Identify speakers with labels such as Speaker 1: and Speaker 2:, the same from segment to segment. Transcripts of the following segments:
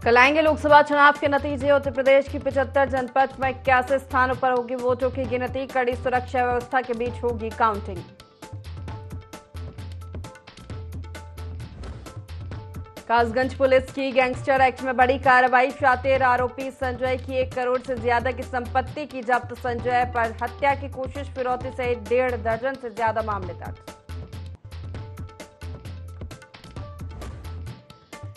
Speaker 1: कल आएंगे लोकसभा चुनाव के नतीजे। उत्तर प्रदेश की 75 जनपद में 81 स्थानों पर होगी वोटों की गिनती। कड़ी सुरक्षा व्यवस्था के बीच होगी काउंटिंग। कासगंज पुलिस की गैंगस्टर एक्ट में बड़ी कार्रवाई। शातिर आरोपी संजय की 1 करोड़ से ज्यादा की संपत्ति की जब्त। संजय पर हत्या की कोशिश, फिरौती सहित 1.5 दर्जन से ज्यादा मामले दर्ज।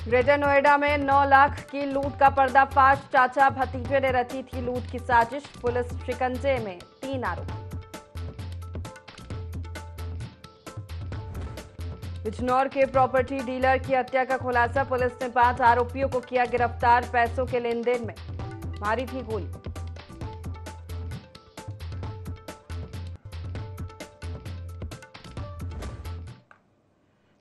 Speaker 1: ग्रेटर नोएडा में 9 लाख की लूट का पर्दाफाश। चाचा भतीजे ने रची थी लूट की साजिश। पुलिस शिकंजे में 3 आरोपी। बिजनौर के प्रॉपर्टी डीलर की हत्या का खुलासा। पुलिस ने 5 आरोपियों को किया गिरफ्तार। पैसों के लेन देन में मारी थी गोली।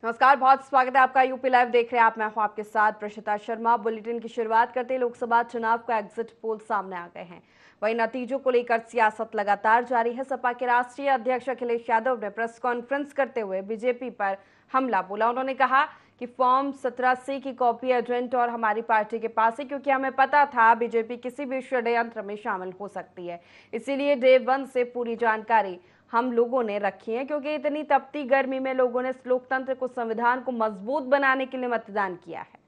Speaker 1: नमस्कार, बहुत स्वागत है आपका। यूपी लाइव देख रहे हैं आप। मैं हूं आपके साथ प्रशिता शर्मा। बुलेटिन की शुरुआत करते ही लोकसभा चुनाव का एग्जिट पोल सामने आ गए हैं। वहीं नतीजों को लेकर सियासत लगातार जारी है। सपा के राष्ट्रीय अध्यक्ष अखिलेश यादव ने प्रेस कॉन्फ्रेंस करते हुए बीजेपी पर हमला बोला। उन्होंने कहा कि फॉर्म 17C की कॉपी एजेंट और हमारी पार्टी के पास है, क्योंकि हमें पता था बीजेपी किसी भी षड्यंत्र में शामिल हो सकती है। इसीलिए डे 1 से पूरी जानकारी हम लोगों ने रखी है, क्योंकि इतनी तपती गर्मी में लोगों ने लोकतंत्र को, संविधान को मजबूत बनाने के लिए मतदान किया है।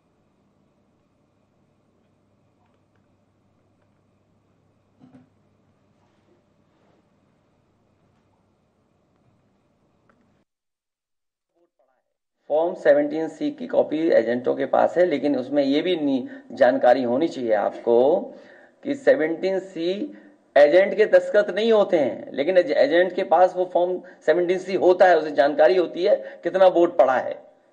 Speaker 2: फॉर्म 17C की कॉपी एजेंटों के पास है, लेकिन उसमें ये भी जानकारी होनी चाहिए आपको कि 17C एजेंट के दस्तखत नहीं होते हैं, लेकिन एजेंट के पास वो फॉर्म 17C होता है, उसे जानकारी होती है कितना वोट पड़ा है।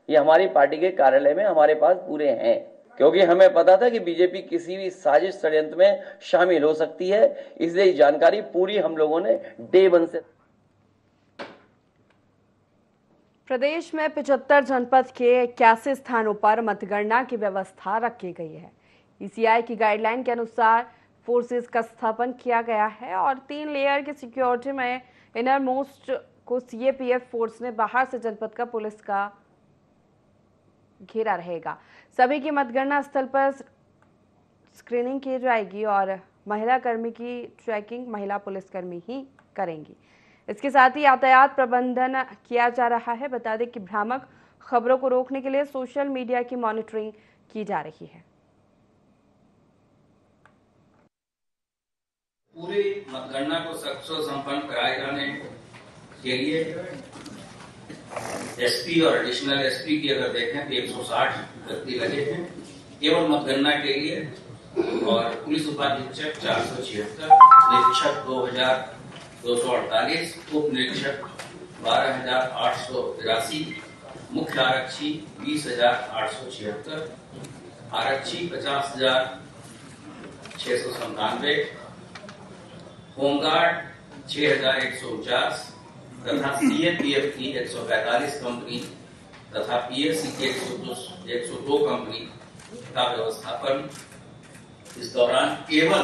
Speaker 2: ये हमारी पार्टी के कार्यालय में हमारे पास पूरे हैं, क्योंकि हमें पता था कि बीजेपी किसी भी साजिश षड्यंत्र में शामिल हो सकती है। इसलिए जानकारी पूरी हम लोगों ने डे 1 से।
Speaker 1: प्रदेश में 75 जनपद के 81 स्थानों पर मतगणना की व्यवस्था रखी गई है। ईसीआई की गाइडलाइन के अनुसार फोर्सेस का स्थापन किया गया है और 3 लेयर की सिक्योरिटी में इनर मोस्ट को सीएपीएफ फोर्स ने, बाहर से जनपद का पुलिस का घेरा रहेगा। सभी की मतगणना स्थल पर स्क्रीनिंग की जाएगी और महिला कर्मी की चेकिंग महिला पुलिसकर्मी ही करेंगी। इसके साथ ही यातायात प्रबंधन किया जा रहा है। बता दें कि भ्रामक खबरों को रोकने के लिए सोशल मीडिया की मॉनिटरिंग की जा रही है।
Speaker 3: पूरी मतगणना को सक्षम संपन्न कराए जाने के लिए एसपी और एडिशनल एसपी की अगर देखें तो 160 व्यक्ति लगे हैं केवल मतगणना के लिए, और पुलिस उपाधीक्षक 476, निरीक्षक 2248, उप निरीक्षक 12,883, मुख्य आरक्षी 20,876, आरक्षी 50,697, होमगार्ड 6,149 तथा सीएपीएफ की 145 कंपनी तथा पीएससी की 102 कंपनी का व्यवस्थापन इस दौरान केवल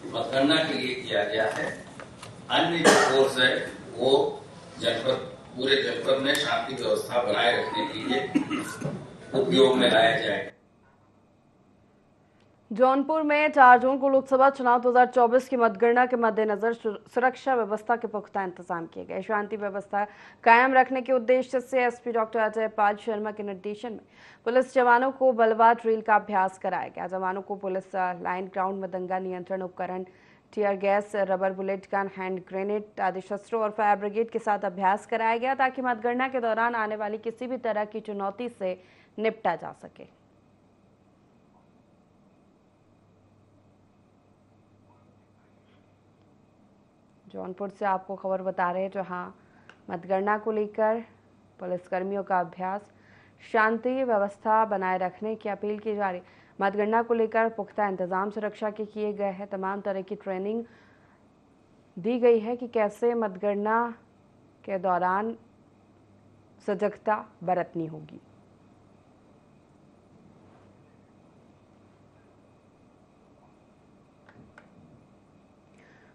Speaker 3: मतगणना के लिए किया गया है। अन्य जो फोर्स है वो पूरे जनपद में शांति व्यवस्था बनाए रखने के लिए उपयोग में लाया जाएगा।
Speaker 1: जौनपुर में 4 जून को लोकसभा चुनाव 2024 की मतगणना के मद्देनजर सुरक्षा व्यवस्था के पुख्ता इंतजाम किए गए। शांति व्यवस्था कायम रखने के उद्देश्य से एसपी डॉक्टर अजय पाल शर्मा के निर्देशन में पुलिस जवानों को बलवा ड्रिल का अभ्यास कराया गया। जवानों को पुलिस लाइन ग्राउंड में दंगा नियंत्रण उपकरण, tear gas, rubber bullet gun, hand grenade आदि शस्त्रों और फायर ब्रिगेड के साथ अभ्यास कराया गया, ताकि मतगणना के दौरान आने वाली किसी भी तरह की चुनौती से निपटा जा सके। जौनपुर से आपको खबर बता रहे हैं, जहां मतगणना को लेकर पुलिसकर्मियों का अभ्यास, शांति व्यवस्था बनाए रखने की अपील की जा रही। मतगणना को लेकर पुख्ता इंतजाम सुरक्षा के किए गए हैं। तमाम तरह की ट्रेनिंग दी गई है कि कैसे मतगणना के दौरान सजगता बरतनी होगी।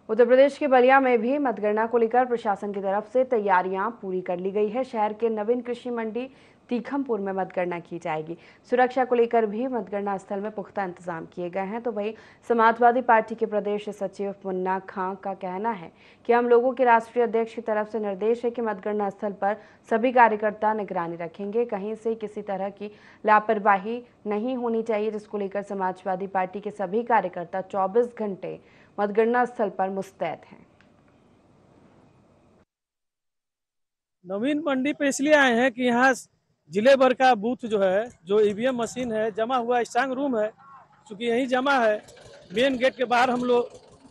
Speaker 1: उत्तर प्रदेश के बलिया में भी मतगणना को लेकर प्रशासन की तरफ से तैयारियां पूरी कर ली गई है। शहर के नवीन कृषि मंडी तीखमपुर में मतगणना की जाएगी। सुरक्षा को लेकर भी मतगणना स्थल में पुख्ता इंतजाम किए गए हैं। तो वहीं समाजवादी पार्टी के प्रदेश सचिव मुन्ना खां का कहना है कि हम लोगों के राष्ट्रीय अध्यक्ष की तरफ से निर्देश है कि मतगणना स्थल पर सभी कार्यकर्ता निगरानी रखेंगे, कहीं से किसी तरह की लापरवाही नहीं होनी चाहिए, जिसको लेकर समाजवादी पार्टी के सभी कार्यकर्ता 24 घंटे मतगणना स्थल पर मुस्तैद हैं।
Speaker 4: नवीन मंडी पे इसलिए आए हैं कि यहाँ जिले भर का बूथ जो है, जो ईवीएम मशीन है, जमा हुआ स्ट्रांग रूम है, चूंकि यही जमा है। मेन गेट के बाहर हम लोग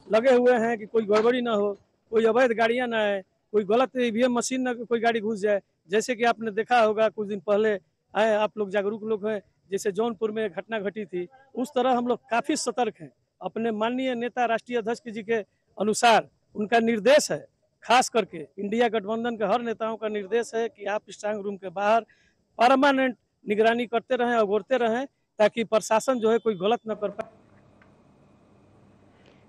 Speaker 4: लगे हुए हैं कि कोई गड़बड़ी ना हो, कोई अवैध गाड़ियां ना आए, कोई गलत ईवीएम मशीन ना कोई गाड़ी घुस जाए। जैसे कि आपने देखा होगा कुछ दिन पहले आए, आप लोग जागरूक लोग हैं, जैसे जौनपुर में घटना घटी थी, उस तरह हम लोग काफी सतर्क हैं। अपने माननीय नेता राष्ट्रीय अध्यक्ष जी के अनुसार उनका निर्देश है, खास करके इंडिया गठबंधन के हर नेताओं का निर्देश है कि आप स्ट्रांग रूम के बाहर परमानेंट निगरानी करते रहें, अगोरते रहें, ताकि प्रशासन जो है कोई गलत न कर पाए।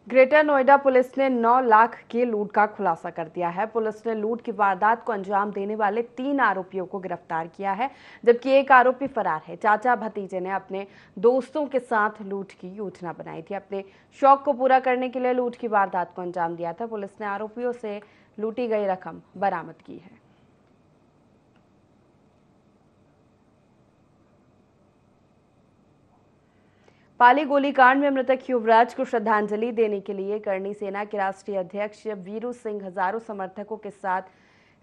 Speaker 1: ग्रेटर नोएडा पुलिस ने 9 लाख की लूट का खुलासा कर दिया है। पुलिस ने लूट की वारदात को अंजाम देने वाले 3 आरोपियों को गिरफ्तार किया है, जबकि एक आरोपी फरार है। चाचा भतीजे ने अपने दोस्तों के साथ लूट की योजना बनाई थी। अपने शौक को पूरा करने के लिए लूट की वारदात को अंजाम दिया था। पुलिस ने आरोपियों से लूटी गई रकम बरामद की है। पाली गोलीकांड में मृतक युवराज को श्रद्धांजलि देने के लिए करणी सेना के राष्ट्रीय अध्यक्ष वीरू सिंह हजारों समर्थकों के साथ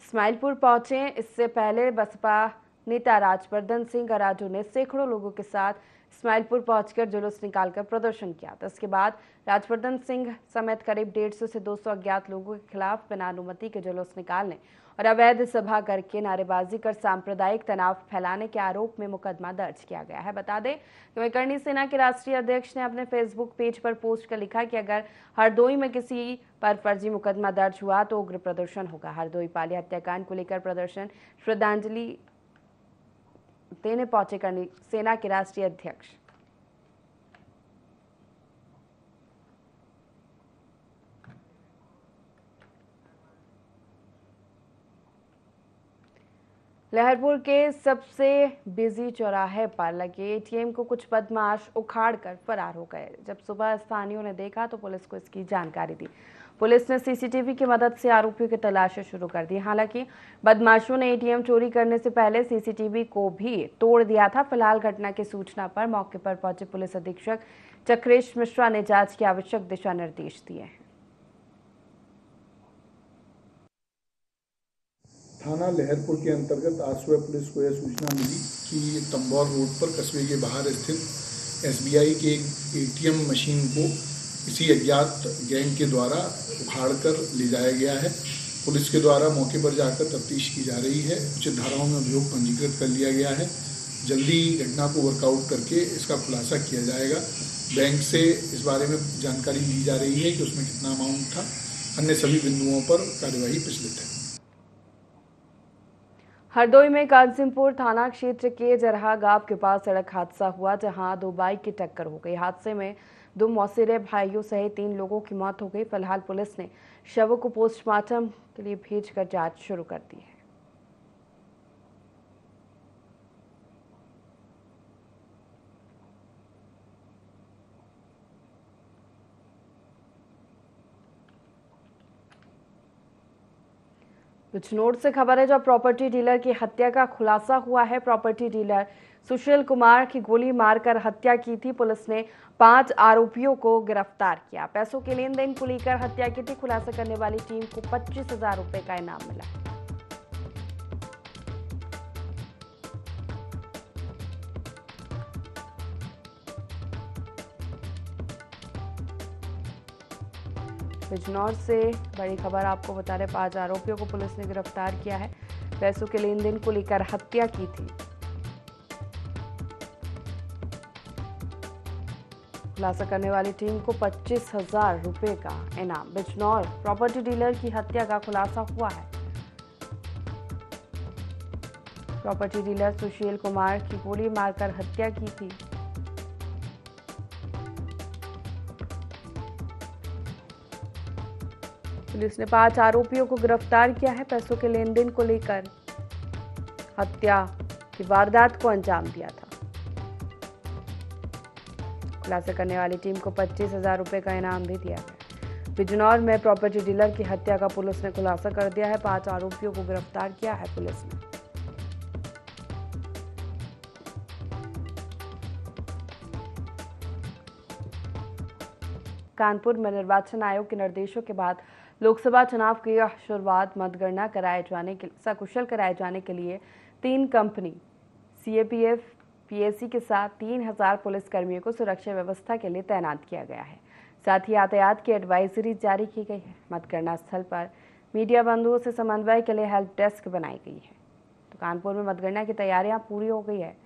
Speaker 1: इस्माइलपुर पहुंचे। इससे पहले बसपा नेता राजवर्धन सिंह अराजू ने सैकड़ों लोगों के साथ इस्माइलपुर पहुंचकर जुलूस निकालकर प्रदर्शन किया था। इसके बाद राजवर्धन सिंह समेत करीब 150 से 200 अज्ञात लोगों के खिलाफ बिना अनुमति के जुलूस निकालने और अवैध सभा करके नारेबाजी कर सांप्रदायिक तनाव फैलाने के आरोप में मुकदमा दर्ज किया गया है। बता दें कि करणी सेना के राष्ट्रीय अध्यक्ष ने अपने फेसबुक पेज पर पोस्ट कर लिखा कि अगर हरदोई में किसी पर फर्जी मुकदमा दर्ज हुआ तो उग्र प्रदर्शन होगा। हरदोई पाली हत्याकांड को लेकर प्रदर्शन श्रद्धांजलि देने पहुंचे करणी सेना के राष्ट्रीय अध्यक्ष। लहरपुर के सबसे बिजी चौराहे पर लगे एटीएम को कुछ बदमाश उखाड़कर फरार हो गए। जब सुबह स्थानीयों ने देखा तो पुलिस को इसकी जानकारी दी। पुलिस ने सीसीटीवी की मदद से आरोपियों की तलाशी शुरू कर दी। हालांकि बदमाशों ने एटीएम चोरी करने से पहले सीसीटीवी को भी तोड़ दिया था। फिलहाल घटना की सूचना पर मौके पर पहुंचे पुलिस अधीक्षक चक्रेश मिश्रा ने जांच के आवश्यक दिशा निर्देश दिए हैं।
Speaker 5: थाना लहरपुर के अंतर्गत आज सुबह पुलिस को यह सूचना मिली कि तंबौर रोड पर कस्बे के बाहर स्थित एसबीआई के एक एटीएम मशीन को किसी अज्ञात गैंग के द्वारा उखाड़कर ले जाया गया है। पुलिस के द्वारा मौके पर जाकर तफ्तीश की जा रही है। उचित धाराओं में अभियोग पंजीकृत कर लिया गया है। जल्दी घटना को वर्कआउट करके इसका खुलासा किया जाएगा। बैंक से इस बारे में जानकारी ली जा रही है कि उसमें कितना अमाउंट था। अन्य सभी बिंदुओं पर कार्यवाही प्रचलित है।
Speaker 1: हरदोई में कासिमपुर थाना क्षेत्र के जरहा गांव के पास सड़क हादसा हुआ, जहां 2 बाइक की टक्कर हो गई। हादसे में 2 मौसेरे भाइयों सहित 3 लोगों की मौत हो गई। फिलहाल पुलिस ने शवों को पोस्टमार्टम के लिए भेजकर जांच शुरू कर दी है। बिजनौर से खबर है, जब प्रॉपर्टी डीलर की हत्या का खुलासा हुआ है। प्रॉपर्टी डीलर सुशील कुमार की गोली मारकर हत्या की थी। पुलिस ने 5 आरोपियों को गिरफ्तार किया। पैसों के लेन देन को लेकर हत्या की थी। खुलासा करने वाली टीम को 25,000 रुपए का इनाम मिला। बिजनौर से बड़ी खबर आपको बता रहे, 5 आरोपियों को पुलिस ने गिरफ्तार किया है। पैसों के लेन देन को लेकर हत्या की थी। खुलासा करने वाली टीम को 25,000 रुपए का इनाम। बिजनौर प्रॉपर्टी डीलर की हत्या का खुलासा हुआ है। प्रॉपर्टी डीलर सुशील कुमार की गोली मारकर हत्या की थी। पुलिस ने 5 आरोपियों को गिरफ्तार किया है। पैसों के लेन देन को लेकर हत्या की वारदात को अंजाम दिया था। खुलासा करने वाली टीम को 25,000 रुपए का इनाम भी दिया गया। बिजनौर में प्रॉपर्टी डीलर की हत्या का पुलिस ने खुलासा कर दिया है। 5 आरोपियों को गिरफ्तार किया है पुलिस ने। कानपुर में निर्वाचन आयोग के निर्देशों के बाद लोकसभा चुनाव की शुरुआत मतगणना सकुशल कराए जाने के लिए 3 कंपनी सीएपीएफ पीएसी के साथ 3,000 पुलिस कर्मियों को सुरक्षा व्यवस्था के लिए तैनात किया गया है। साथ ही यातायात की एडवाइजरी जारी की गई है। मतगणना स्थल पर मीडिया बंधुओं से समन्वय के लिए हेल्प डेस्क बनाई गई है। तो कानपुर में मतगणना की तैयारियां पूरी हो गई है।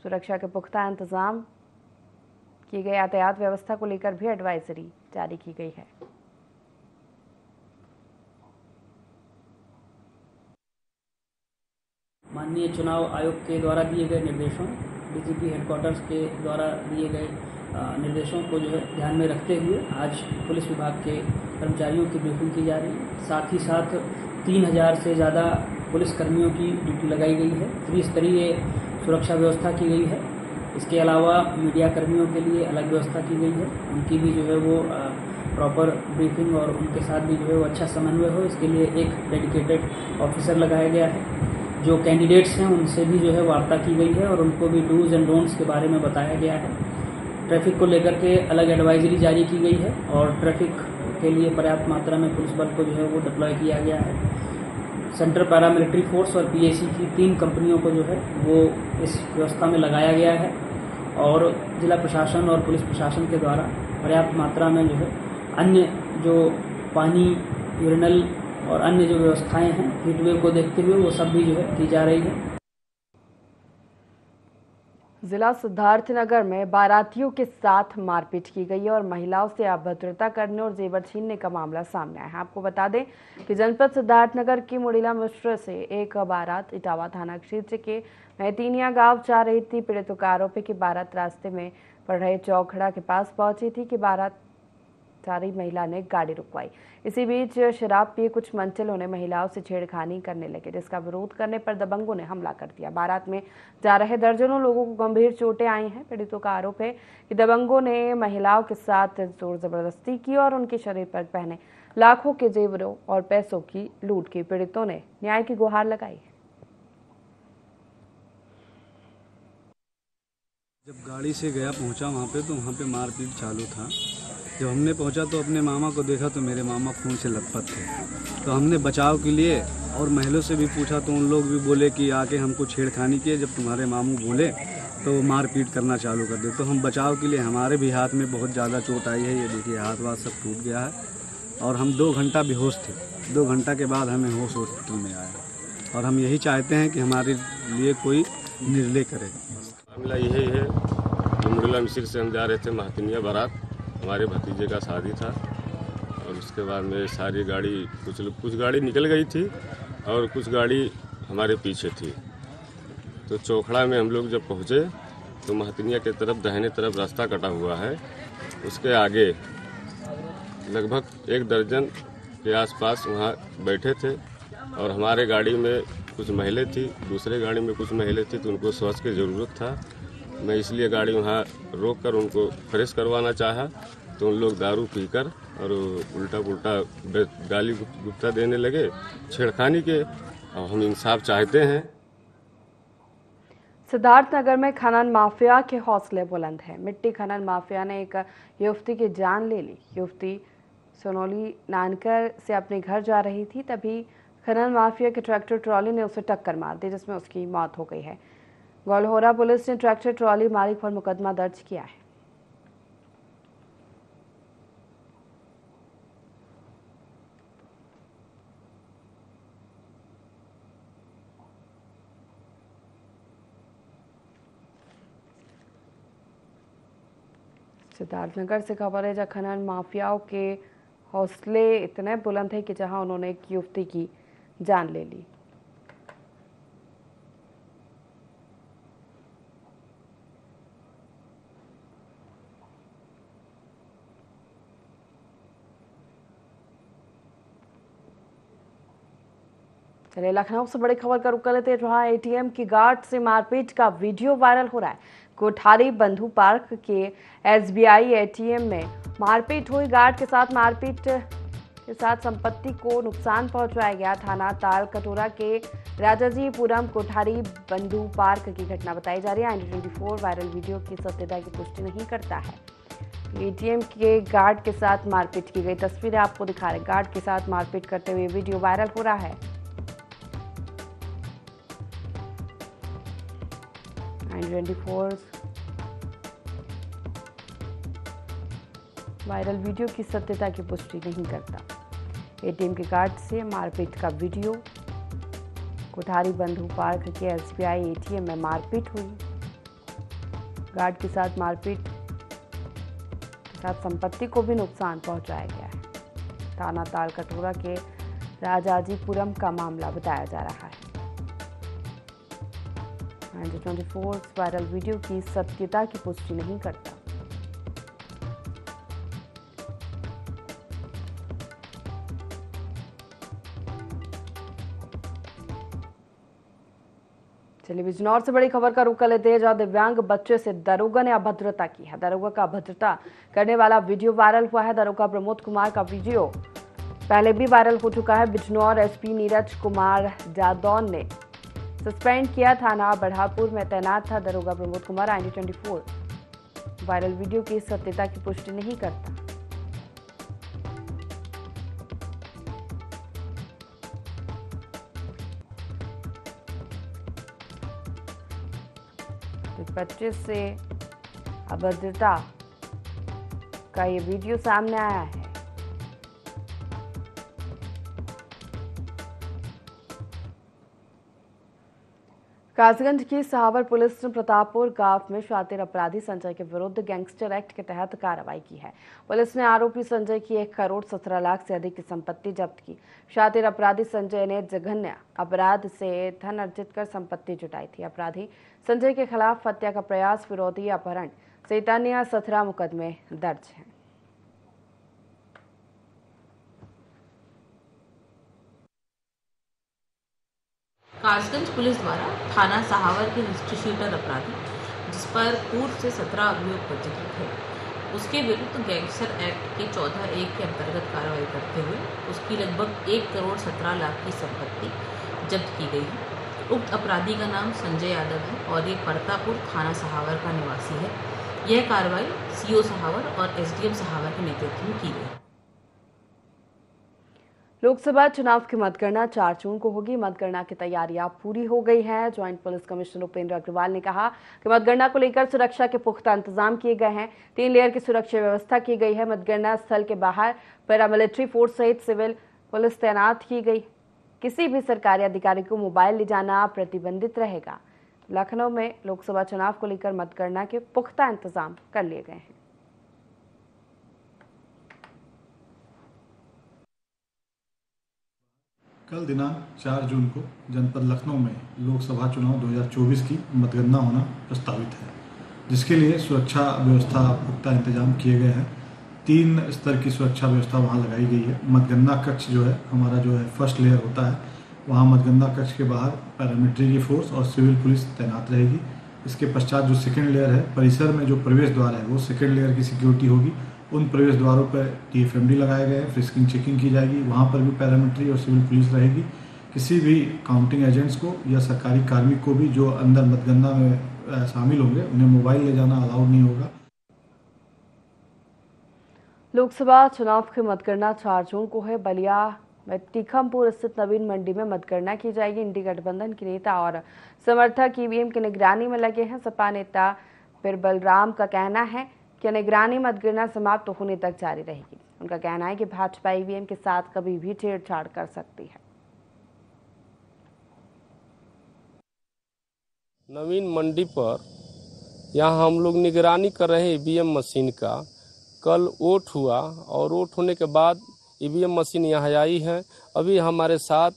Speaker 1: सुरक्षा के पुख्ता इंतजाम की गई। यातायात व्यवस्था को लेकर भी एडवाइजरी जारी की गई है।
Speaker 6: माननीय चुनाव आयोग के द्वारा दिए गए निर्देशों, डीजीपी हेडक्वार्टर्स के द्वारा दिए गए निर्देशों को जो है ध्यान में रखते हुए आज पुलिस विभाग के कर्मचारियों की ब्रीफिंग की जा रही है। साथ ही साथ 3,000 से ज़्यादा पुलिस कर्मियों की ड्यूटी लगाई गई है। त्रिस्तरीय सुरक्षा व्यवस्था की गई है। इसके अलावा मीडिया कर्मियों के लिए अलग व्यवस्था की गई है। उनकी भी जो है वो प्रॉपर ब्रीफिंग और उनके साथ भी जो है वो अच्छा समन्वय हो, इसके लिए एक डेडिकेटेड ऑफिसर लगाया गया है। जो कैंडिडेट्स हैं उनसे भी जो है वार्ता की गई है और उनको भी डूज एंड डोंट्स के बारे में बताया गया है। ट्रैफिक को लेकर के अलग एडवाइजरी जारी की गई है और ट्रैफिक के लिए पर्याप्त मात्रा में पुलिस बल को जो है वो डिप्लॉय किया गया है। सेंट्रल पैरामिलिट्री फोर्स और पीएसी की 3 कंपनियों को जो है वो इस व्यवस्था में लगाया गया है और जिला प्रशासन और पुलिस प्रशासन के द्वारा पर्याप्त मात्रा में जो है अन्य जो पानी, यूरिनल और अन्य जो व्यवस्थाएं हैं हीटवेव को देखते हुए वो सब भी जो है की जा रही है।
Speaker 1: जिला सिद्धार्थनगर में बारातियों के साथ मारपीट की गई और महिलाओं से अभद्रता करने और जेवर छीनने का मामला सामने आया है। आपको बता दें कि जनपद सिद्धार्थनगर की मुड़ीला मिश्र से एक बारात इटावा थाना क्षेत्र के मैतीनिया गांव जा रही थी। पीड़ितों का आरोप है कि बारात रास्ते में पड़ रहे चौखड़ा के पास पहुंची थी कि बारात चारी महिला ने गाड़ी रुकवाई। इसी बीच शराब पिए कुछ मंचलों ने महिलाओं से छेड़खानी करने लगे, जिसका विरोध करने पर दबंगों ने हमला कर दिया। बारात में जा रहे दर्जनों लोगों को गंभीर चोटें आई हैं। पीड़ितों का आरोप है कि दबंगों ने महिलाओं के साथ जोर जबरदस्ती की और उनके शरीर पर पहने लाखों के जेवरों और पैसों की लूट की। पीड़ितों ने न्याय की गुहार लगाई।
Speaker 7: जब गाड़ी से गया पहुंचा वहाँ पे मारपीट चालू था। जब हमने पहुंचा तो अपने मामा को देखा तो मेरे मामा खून से लथपथ थे। तो हमने बचाव के लिए और महिलाओं से भी पूछा तो उन लोग भी बोले कि आके हमको छेड़खानी किए। जब तुम्हारे मामू बोले तो मारपीट करना चालू कर दे। तो हम बचाव के लिए, हमारे भी हाथ में बहुत ज़्यादा चोट आई है। ये देखिए हाथ वाथ सब टूट गया है और हम 2 घंटा बेहोश थे। 2 घंटा के बाद हमें होश हॉस्पिटल में आया और हम यही चाहते हैं कि हमारे लिए कोई निर्णय करे।
Speaker 8: मामला यही है कि मुड़ीला मिश्र से हम जा रहे थे महतिनिया बारात। हमारे भतीजे का शादी था और उसके बाद में सारी गाड़ी कुछ गाड़ी निकल गई थी और कुछ गाड़ी हमारे पीछे थी। तो चौखड़ा में हम लोग जब पहुँचे तो महतिनिया के तरफ दाहिने तरफ रास्ता कटा हुआ है। उसके आगे लगभग 1 दर्जन के आसपास वहाँ बैठे थे और हमारे गाड़ी में कुछ महिलाएं थी, दूसरे गाड़ी में कुछ महिलाएं थी। तो उनको स्वास्थ्य की ज़रूरत था। मैं इसलिए गाड़ी वहाँ रोक कर उनको फ्रेश करवाना चाहा तो उन लोग दारू पीकर और उल्टा पुल्टा गाली गुप्ता देने लगे, छेड़खानी के। और हम इंसाफ चाहते हैं।
Speaker 1: सिद्धार्थनगर में खनन माफिया के हौसले बुलंद हैं। मिट्टी खनन माफिया ने एक युवती की जान ले ली। युवती सोनोली नानकर से अपने घर जा रही थी, तभी खनन माफिया के ट्रैक्टर ट्रॉली ने उसे टक्कर मार दी, जिसमें उसकी मौत हो गई है। गौलहोरा पुलिस ने ट्रैक्टर ट्रॉली मालिक पर मुकदमा दर्ज किया है। सिद्धार्थनगर से खबर है, जहां खनन माफियाओं के हौसले इतने बुलंद है कि जहां उन्होंने एक युवती की जान ले ली। चलिए लखनऊ से बड़ी खबर का रुख कर लेते हैं, जहां एटीएम की गार्ड से मारपीट का वीडियो वायरल हो रहा है। कोठारी बंधु पार्क के एसबीआई एटीएम में मारपीट हुई। गार्ड के साथ मारपीट के साथ संपत्ति को नुकसान पहुंचाया गया। थाना ताल कटोरा के राजाजीपुरम कोठारी बंधु पार्क की घटना बताई जा रही है। IND24 वायरल वीडियो की सत्यता की पुष्टि नहीं करता है। एटीएम के गार्ड के साथ मारपीट की गई तस्वीरें आपको दिखा रहे। गार्ड के साथ मारपीट करते हुए वीडियो वायरल हो रहा है। IND24 वायरल वीडियो की सत्यता की पुष्टि नहीं करता। एटीएम के गार्ड से मारपीट का वीडियो। कोठारी बंधु पार्क के एसबीआई एटीएम में मारपीट हुई। गार्ड के साथ मारपीट के साथ संपत्ति को भी नुकसान पहुंचाया गया है। थाना ताल कटोरा के राजाजीपुरम का मामला बताया जा रहा है। IND24 वायरल वीडियो की सत्यता की पुष्टि नहीं करता। चलिए बिजनौर से बड़ी खबर का रुख कर लेते हैं, जहां दिव्यांग बच्चे से दरोगा ने अभद्रता की है। दरोगा का अभद्रता करने वाला वीडियो वायरल हुआ है। दरोगा प्रमोद कुमार का वीडियो पहले भी वायरल हो चुका है। बिजनौर एसपी नीरज कुमार जादौन ने सस्पेंड किया। थाना बढ़ापुर में तैनात था दरोगा Pramod Kumar. IND24 viral video की सत्यता की पुष्टि नहीं करता। बच्चे से अभद्रता का ये वीडियो सामने आया है। कासगंज की सहावर पुलिस ने प्रतापपुर गांव में शातिर अपराधी संजय के विरुद्ध गैंगस्टर एक्ट के तहत कार्रवाई की है। पुलिस ने आरोपी संजय की 1 करोड़ 17 लाख से अधिक की संपत्ति जब्त की। शातिर अपराधी संजय ने जघन्य अपराध से धन अर्जित कर संपत्ति जुटाई थी। अपराधी संजय के खिलाफ हत्या का प्रयास, फिरौती, अपहरण सहित अन्य 17 मुकदमे दर्ज हैं।
Speaker 9: कासगंज पुलिस द्वारा थाना सहावर के हिस्ट्री शीटर अपराधी, जिस पर पूर्व से 17 अभियोग पंजीकृत है, उसके विरुद्ध गैंगस्टर एक्ट के 14(1) के अंतर्गत कार्रवाई करते हुए उसकी लगभग 1 करोड़ 17 लाख की संपत्ति जब्त की गई है। उक्त अपराधी का नाम संजय यादव है और ये परतापुर थाना सहावर का निवासी है। यह कार्रवाई CO सहावर और SDM सहावर के नेतृत्व में की गई।
Speaker 1: लोकसभा चुनाव की मतगणना 4 जून को होगी। मतगणना की तैयारियां पूरी हो गई हैं। Joint police commissioner Upendra Agrawal ने कहा कि मतगणना को लेकर सुरक्षा के पुख्ता इंतजाम किए गए हैं। 3 लेयर की सुरक्षा व्यवस्था की गई है। मतगणना स्थल के बाहर पैरामिलिट्री फोर्स सहित सिविल पुलिस तैनात की गई। किसी भी सरकारी अधिकारी को मोबाइल ले जाना प्रतिबंधित रहेगा। लखनऊ में लोकसभा चुनाव को लेकर मतगणना के पुख्ता इंतजाम कर लिए गए हैं।
Speaker 10: कल दिनांक 4 जून को जनपद लखनऊ में लोकसभा चुनाव 2024 की मतगणना होना प्रस्तावित है, जिसके लिए सुरक्षा व्यवस्था पुख्ता इंतजाम किए गए हैं। 3 स्तर की सुरक्षा व्यवस्था वहाँ लगाई गई है। मतगणना कक्ष जो है हमारा जो है फर्स्ट लेयर होता है, वहाँ मतगणना कक्ष के बाहर पैरामिलिट्री की फोर्स और सिविल पुलिस तैनात रहेगी। इसके पश्चात जो सेकेंड लेयर है, परिसर में जो प्रवेश द्वार है वो सेकेंड लेयर की सिक्योरिटी होगी। उन प्रवेश द्वारों पर TFMD लगाए गए हैं, फ्रिस्किंग चेकिंग की जाएगी। वहाँ पर भी पैरामिलिट्री और सिविल पुलिस रहेगी। किसी भी काउंटिंग एजेंट्स को या सरकारी कार्मिक को भी जो अंदर मतगणना में शामिल होंगे उन्हें मोबाइल ले जाना अलाउड नहीं होगा।
Speaker 1: लोकसभा चुनाव की मतगणना 4 जून को है। बलिया में टीकमपुर स्थित नवीन मंडी में मतगणना की जाएगी। इंडी गठबंधन के नेता और समर्थक EVM की निगरानी में लगे हैं। सपा नेता बिरबल राम का कहना है कि निगरानी मतगणना समाप्त होने तक जारी रहेगी। उनका कहना है कि भाजपा EVM के साथ कभी भी छेड़छाड़ कर सकती है।
Speaker 11: नवीन मंडी पर यहाँ हम लोग निगरानी कर रहे हैं EVM मशीन का। कल वोट हुआ और वोट होने के बाद EVM मशीन यहाँ आई है। अभी हमारे साथ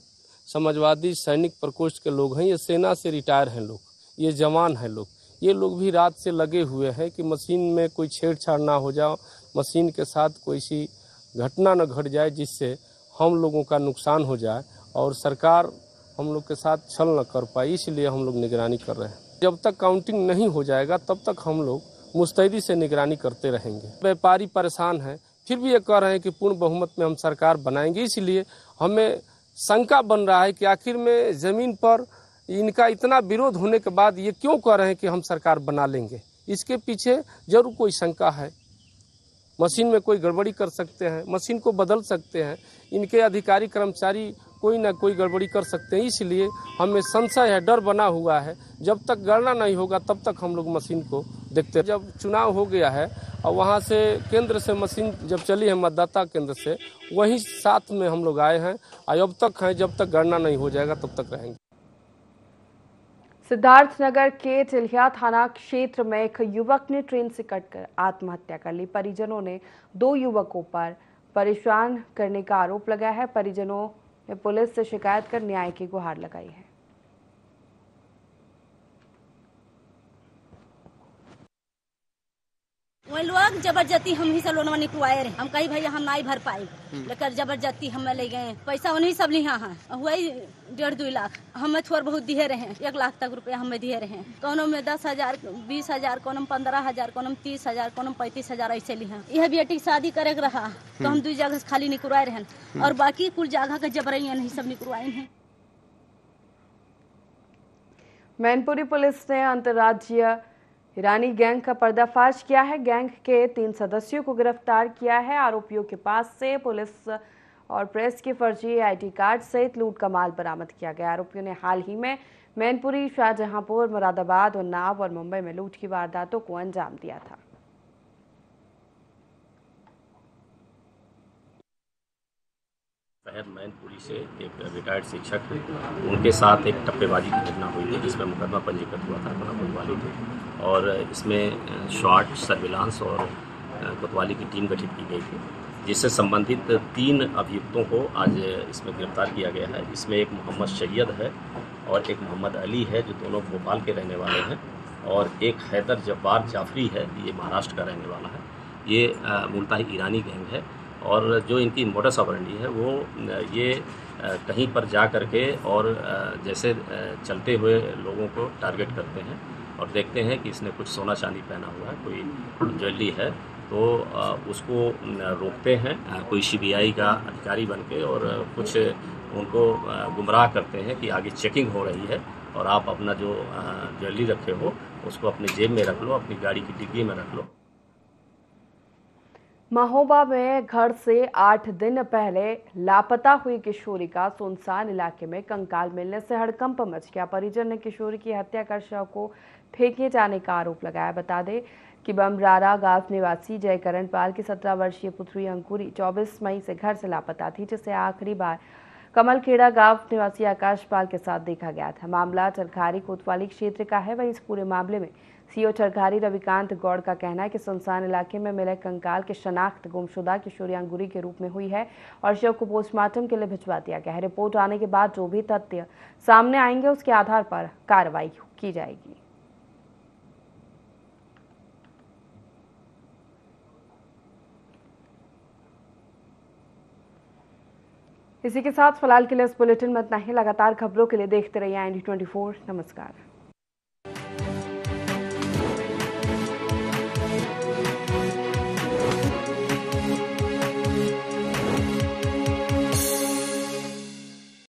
Speaker 11: समाजवादी सैनिक प्रकोष्ठ के लोग हैं। ये सेना से रिटायर हैं लोग, ये जवान हैं लोग। ये लोग भी रात से लगे हुए हैं कि मशीन में कोई छेड़छाड़ ना हो जाए, मशीन के साथ कोई सी घटना न घट जाए जिससे हम लोगों का नुकसान हो जाए और सरकार हम लोग के साथ छल न कर पाए, इसलिए हम लोग निगरानी कर रहे हैं। जब तक काउंटिंग नहीं हो जाएगा तब तक हम लोग मुस्तैदी से निगरानी करते रहेंगे। व्यापारी परेशान हैं, फिर भी ये कह रहे हैं कि पूर्ण बहुमत में हम सरकार बनाएंगे, इसलिए हमें शंका बन रहा है कि आखिर में ज़मीन पर इनका इतना विरोध होने के बाद ये क्यों कह रहे हैं कि हम सरकार बना लेंगे। इसके पीछे जरूर कोई शंका है। मशीन में कोई गड़बड़ी कर सकते हैं, मशीन को बदल सकते हैं, इनके अधिकारी कर्मचारी कोई ना कोई गड़बड़ी कर सकते हैं, इसलिए हमें संशय है, डर बना हुआ है। जब तक गणना नहीं होगा तब तक हम लोग मशीन को देखते हैं। जब चुनाव हो गया है और वहाँ से केंद्र से मशीन जब चली है मतदाता केंद्र से, वही साथ में हम लोग आए हैं और अब तक हैं, जब तक गणना नहीं हो जाएगा तब तक रहेंगे।
Speaker 1: सिद्धार्थनगर के चिल्हिया थाना क्षेत्र में एक युवक ने ट्रेन से कटकर आत्महत्या कर ली। परिजनों ने 2 युवकों पर परेशान करने का आरोप लगाया है। परिजनों ने पुलिस से शिकायत कर न्याय की गुहार लगाई है।
Speaker 12: वही लोग जबरदस्ती हम ही सब लोन निकलवाए रहे। हम कही भैया हम नहीं भर पाए, लेकर जबरदस्ती हम ले गए। पैसा उन्हीं सब लिया है, वही 1.5-2 लाख हमें थोड़ा बहुत दिए रहे। 1 लाख तक रुपया हमें दिए रहे। कोनो में 10,000, 20,000, कोनो में 15,000, कोनो में 30,000, कोनो में 35,000 ऐसे लिया। यह बेटी शादी करे रहा तो हम 2 जगह खाली निकलवाए रहे और बाकी कुल जगह के जबरैया नहीं सब निकलवाए हैं।
Speaker 1: मैनपुरी पुलिस ने अंतर्राज्यीय ईरानी गैंग का पर्दाफाश किया है। गैंग के 3 सदस्यों को गिरफ्तार किया है। आरोपियों के पास से पुलिस और प्रेस के फर्जी आईडी कार्ड सहित लूट का माल बरामद किया गया। आरोपियों ने हाल ही में मैनपुरी, शाहजहांपुर, मुरादाबाद, उन्नाव और मुंबई में लूट की वारदातों को अंजाम दिया था।
Speaker 13: शहर मैनपुरी से एक रिटायर्ड शिक्षक उनके साथ एक टप्पेबाजी की घटना हुई थी, जिसमें मुकदमा पंजीकृत हुआ था थाना कोतवाली में, और इसमें शॉर्ट सर्विलांस और कोतवाली की टीम गठित की गई थी, जिससे संबंधित 3 अभियुक्तों को आज इसमें गिरफ्तार किया गया है। इसमें एक मोहम्मद सैयद है और एक मोहम्मद अली है, जो दोनों भोपाल के रहने वाले हैं, और एक हैदर जब्बार जाफरी है, ये महाराष्ट्र का रहने वाला है। ये मूलतः ईरानी गैंग है और जो इनकी मोडस ऑपरेंडी है वो ये कहीं पर जा करके और जैसे चलते हुए लोगों को टारगेट करते हैं और देखते हैं कि इसने कुछ सोना चांदी पहना हुआ है, कोई ज्वेलरी है, तो उसको रोकते हैं कोई सीबीआई का अधिकारी बन के, और कुछ उनको गुमराह करते हैं कि आगे चेकिंग हो रही है और आप अपना जो ज्वेलरी रखे हो उसको अपनी जेब में रख लो, अपनी गाड़ी की डिग्गी में रख लो।
Speaker 1: महोबा में घर से 8 दिन पहले लापता हुई किशोरी का सुनसान इलाके में कंकाल मिलने से हड़कंप मच गया। परिजन ने किशोरी की हत्या कर शव को फेंके जाने का आरोप लगाया। बता दें कि बमरारा गांव निवासी जयकरण पाल की 17 वर्षीय पुत्री अंकुरी 24 मई से घर से लापता थी, जिसे आखिरी बार कमलखेड़ा गांव निवासी आकाश पाल के साथ देखा गया था। मामला चरखारी कोतवाली क्षेत्र का है। वहीं इस पूरे मामले में सीओ चरखारी रविकांत गौड़ का कहना है कि सुनसान इलाके में मिले कंकाल की शनाख्त गुमशुदा किशोरी अंगूरी के रूप में हुई है और शव को पोस्टमार्टम के लिए भिजवा दिया गया है। रिपोर्ट आने के बाद जो भी तथ्य सामने आएंगे उसके आधार पर कार्रवाई की जाएगी। इसी के साथ फिलहाल के लिए इस बुलेटिन में इतना ही। लगातार खबरों के लिए देखते रहिए IND24। नमस्कार।